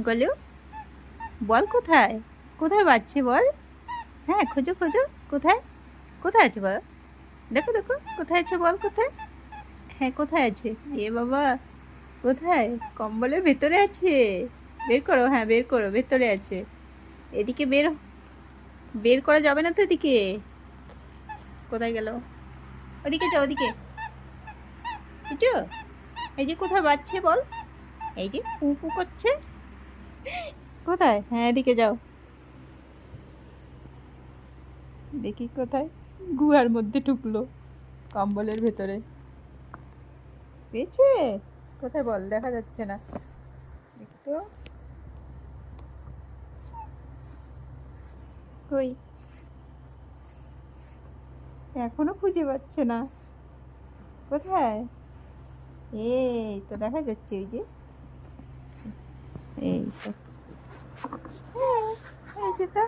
গলু বল কোথায়? কোথায় বাজছে বল? হ্যাঁ, খোঁজো খোঁজো। কোথায়? কোথায় আছে বল? দেখো দেখো, কোথায় আছে বল? কোথায়? হ্যাঁ, কোথায় আছে? এ বাবা, কোথায়? কম্বলের ভেতরে আছে। বের করো, হ্যাঁ বের করো, ভেতরে আছে। এদিকে বের, বের করা যাবে না তো এদিকে। কোথায় গেল? ওদিকে যাও, ওদিকে। বুঝছো? এই যে কোথায় বাজছে বল? এই যে পু পু করছে। কোথায়? হ্যাঁ, এদিকে যাও। দেখি কোথায়। গুহার মধ্যে ঢুকলো, কম্বলের ভেতরে। পেয়েছে? কোথায় বল? দেখা যাচ্ছে না। দেখি তো, কই? এখনো খুঁজে পাচ্ছে না। কোথায়? এই তো দেখা যাচ্ছে, ওই যে। এই তো, হ্যাঁ, এই যে তো।